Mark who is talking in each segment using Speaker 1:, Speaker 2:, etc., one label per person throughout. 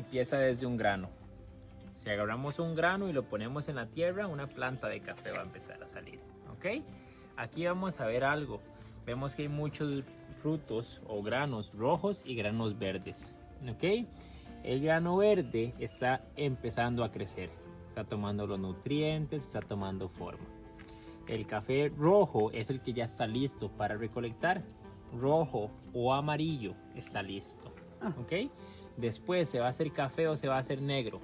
Speaker 1: empieza desde un grano. Si agarramos un grano y lo ponemos en la tierra, una planta de café va a empezar a salir. ¿Ok? Aquí vamos a ver algo. Vemos que hay muchos frutos o granos rojos y granos verdes. ¿Ok? El grano verde está empezando a crecer. Está tomando los nutrientes, está tomando forma. El café rojo es el que ya está listo para recolectar. Rojo o amarillo está listo. ¿Ok? Después se va a hacer café o se va a hacer negro.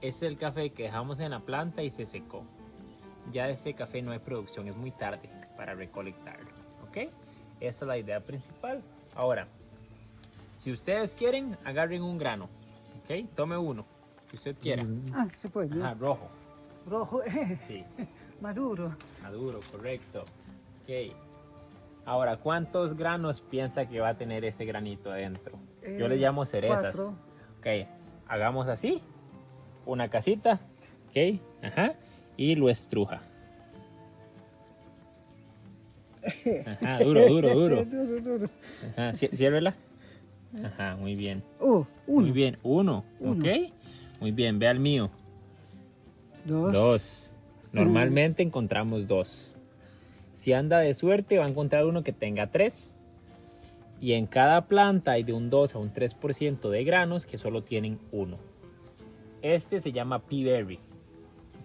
Speaker 1: Este es el café que dejamos en la planta y se secó. Ya de este café no hay producción, es muy tarde para recolectarlo. ¿Ok? Esa es la idea principal. Ahora, si ustedes quieren, agarren un grano. ¿Ok? Tome uno, que usted quiera.
Speaker 2: Se puede.
Speaker 1: Ajá, rojo.
Speaker 2: Rojo,
Speaker 1: Sí.
Speaker 2: maduro.
Speaker 1: Maduro, correcto. Ok. Ahora, ¿cuántos granos piensa que va a tener ese granito adentro? Yo le llamo cerezas.
Speaker 2: 4.
Speaker 1: Ok, hagamos así. Una casita. Ok, ajá. Y lo estruja. Ajá, duro.
Speaker 2: Duro.
Speaker 1: Ajá, ciérrela. Ajá, muy bien.
Speaker 2: Uno.
Speaker 1: Muy bien, uno. Ok. Muy bien, ve al mío. 2. Normalmente encontramos 2. Si anda de suerte va a encontrar uno que tenga 3. Y en cada planta hay de un 2 a un 3% de granos que solo tienen 1. Este se llama pea berry.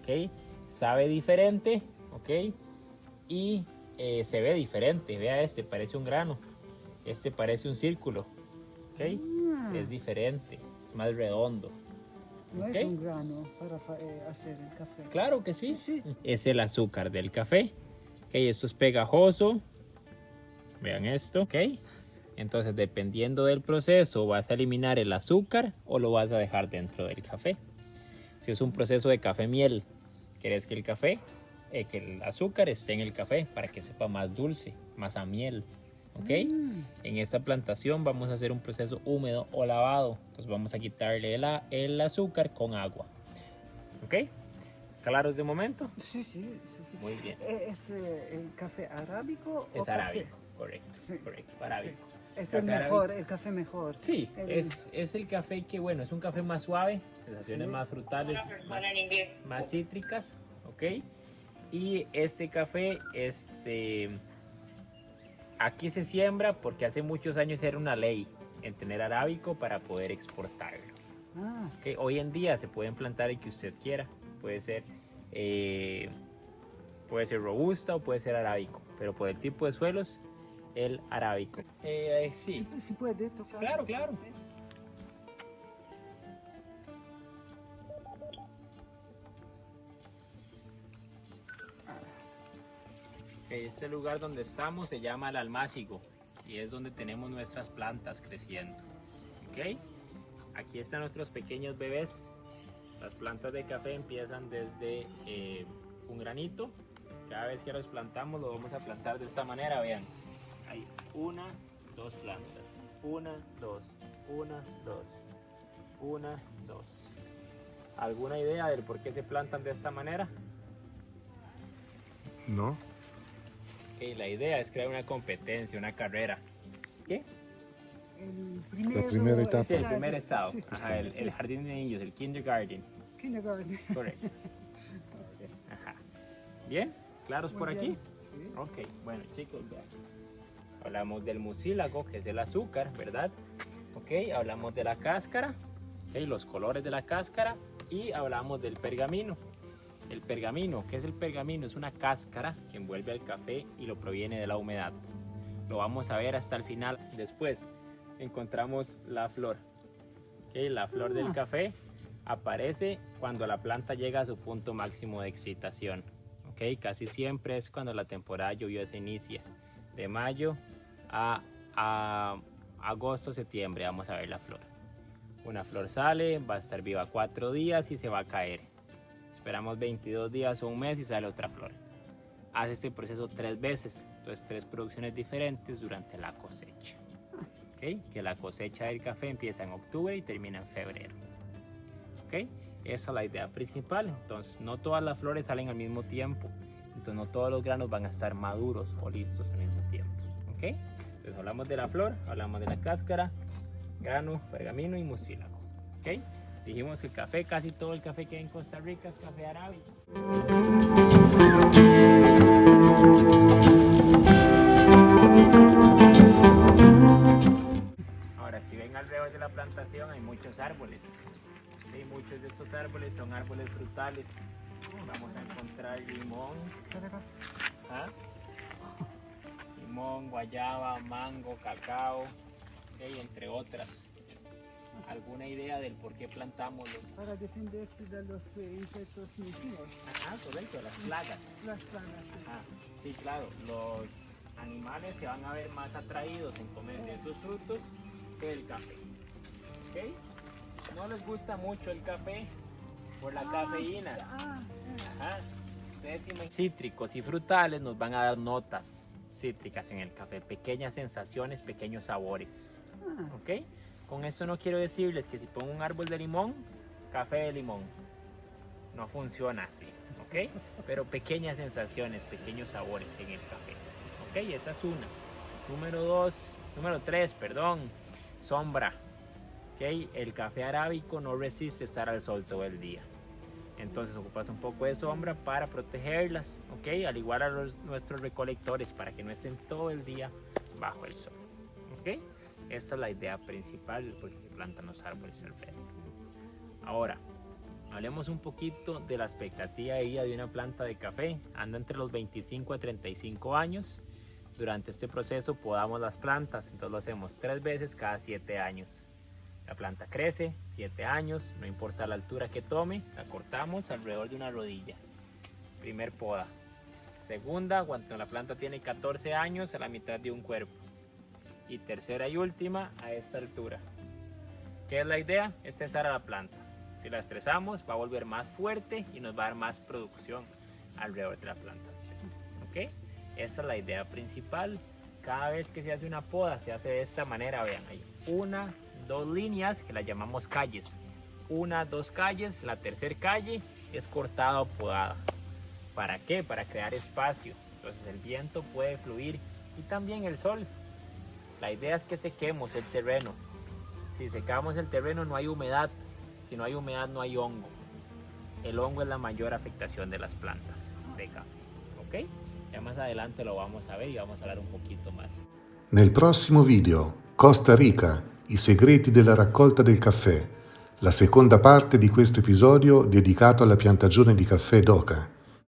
Speaker 1: ¿Ok? Sabe diferente. ¿Ok? Y se ve diferente. Vea este, parece un grano. Este parece un círculo. ¿Ok? Es diferente. Es más redondo.
Speaker 2: No
Speaker 1: ¿Ok?
Speaker 2: es un grano para hacer el café.
Speaker 1: Claro que sí.
Speaker 2: Sí.
Speaker 1: Es el azúcar del café. ¿Ok? Esto es pegajoso. Vean esto. ¿Ok? Entonces, dependiendo del proceso, vas a eliminar el azúcar o lo vas a dejar dentro del café. Si es un proceso de café miel, quieres que que el azúcar esté en el café para que sepa más dulce, más a miel. ¿Ok? En esta plantación vamos a hacer un proceso húmedo o lavado. Entonces vamos a quitarle el azúcar con agua. ¿Ok? ¿Claros de momento?
Speaker 2: Sí.
Speaker 1: Muy bien.
Speaker 2: ¿Es el café arábico o
Speaker 1: Es
Speaker 2: café?
Speaker 1: arábico, correcto.
Speaker 2: Sí.
Speaker 1: Correcto, arábico.
Speaker 2: Sí. Es
Speaker 1: Café
Speaker 2: el mejor,
Speaker 1: arábico.
Speaker 2: el café mejor.
Speaker 1: Sí, es el café que, bueno, es un café más suave, sensaciones más frutales, más cítricas, ¿ok? Y este café, aquí se siembra porque hace muchos años era una ley en tener arábico para poder exportarlo. ¿Ok? Hoy en día se pueden plantar el que usted quiera, puede ser robusta o puede ser arábico, pero por el tipo de suelos, el arábico. Sí.
Speaker 2: ¿Sí puede tocar?
Speaker 1: Claro.
Speaker 2: Sí.
Speaker 1: Este lugar donde estamos se llama el Almácigo y es donde tenemos nuestras plantas creciendo. ¿Ok? Aquí están nuestros pequeños bebés. Las plantas de café empiezan desde un granito. Cada vez que los plantamos lo vamos a plantar de esta manera. Vean, hay 1, 2 plantas. 1, 2, 1, 2, 1, 2. ¿Alguna idea del por qué se plantan de esta manera?
Speaker 3: No.
Speaker 1: La idea es crear una competencia, una carrera. ¿Qué?
Speaker 2: La
Speaker 3: primera etapa.
Speaker 1: Sí, el primer estado.
Speaker 2: Sí.
Speaker 1: Ajá, el jardín de niños, el kindergarten.
Speaker 2: Kindergarten.
Speaker 1: Correcto. Ajá. ¿Bien? ¿Claros
Speaker 2: Muy
Speaker 1: por aquí?
Speaker 2: bien. Sí.
Speaker 1: Ok, bueno chicos, vean. Hablamos del mucílago, que es el azúcar, ¿verdad? Ok, hablamos de la cáscara, okay, los colores de la cáscara, y hablamos del pergamino. El pergamino, ¿qué es el pergamino? Es una cáscara que envuelve al café y lo proviene de la humedad. Lo vamos a ver hasta el final. Después encontramos la flor. Okay, la flor del café aparece cuando la planta llega a su punto máximo de excitación. Okay, casi siempre es cuando la temporada lluviosa inicia. De mayo a agosto, septiembre vamos a ver la flor. Una flor sale, va a estar viva 4 días y se va a caer. Esperamos 22 días o un mes y sale otra flor. Hace este proceso 3 veces, entonces 3 producciones diferentes durante la cosecha. ¿Okay? Que la cosecha del café empieza en octubre y termina en febrero. ¿Okay? Esa es la idea principal. Entonces no todas las flores salen al mismo tiempo. Entonces no todos los granos van a estar maduros o listos al mismo tiempo. ¿Okay? Entonces hablamos de la flor, hablamos de la cáscara, grano, pergamino y mucílago. ¿Okay? Dijimos que el café, casi todo el café que hay en Costa Rica es café arábico. Ahora, si ven alrededor de la plantación hay muchos árboles. Sí, muchos de estos árboles son árboles frutales. Vamos a encontrar limón, ¿ah? Limón, guayaba, mango, cacao, okay, entre otras. ¿Alguna idea del por qué plantamos los?
Speaker 2: Para defenderse de los insectos nocivos.
Speaker 1: Ajá, correcto, las plagas.
Speaker 2: Las plagas. Sí.
Speaker 1: Ah, sí, claro, los animales se van a ver más atraídos en comer de esos frutos que el café. ¿Ok? No les gusta mucho el café por la cafeína. Ajá. Cítricos y frutales nos van a dar notas cítricas en el café, pequeñas sensaciones, pequeños sabores. ¿Ok? Con esto no quiero decirles que si pongo un árbol de limón, café de limón. No funciona así, ¿ok? Pero pequeñas sensaciones, pequeños sabores en el café. ¿Ok? Esa es una. Número 3, sombra. ¿Ok? El café arábico no resiste estar al sol todo el día. Entonces ocupas un poco de sombra para protegerlas, ¿ok? Al igual a nuestros recolectores, para que no estén todo el día bajo el sol, ¿ok? Esta es la idea principal porque se plantan los árboles alrededor. Ahora, hablemos un poquito de la expectativa de vida de una planta de café. Anda entre los 25 a 35 años. Durante este proceso podamos las plantas, entonces lo hacemos 3 veces cada 7 años. La planta crece, 7 años, no importa la altura que tome, la cortamos alrededor de una rodilla. Primer poda. Segunda, cuando la planta tiene 14 años, a la mitad de un cuerpo. Y tercera y última, a esta altura. ¿Qué es la idea? Estresar a la planta. Si la estresamos, va a volver más fuerte y nos va a dar más producción alrededor de la plantación. ¿Ok? Esa es la idea principal. Cada vez que se hace una poda, se hace de esta manera. Vean, hay 1, 2 líneas que las llamamos calles. 1, 2 calles. La tercera calle es cortada o podada. ¿Para qué? Para crear espacio. Entonces el viento puede fluir y también el sol. La idea es que sequemos el terreno. Si secamos el terreno no hay humedad. Si no hay humedad no hay hongo. El hongo es la mayor afectación de las plantas de café. ¿Ok? Ya más adelante lo vamos a ver y vamos a hablar un poquito más.
Speaker 3: Nel prossimo video, Costa Rica, i segreti della raccolta del caffè, la seconda parte di questo episodio dedicato alla piantagione di caffè d'oca.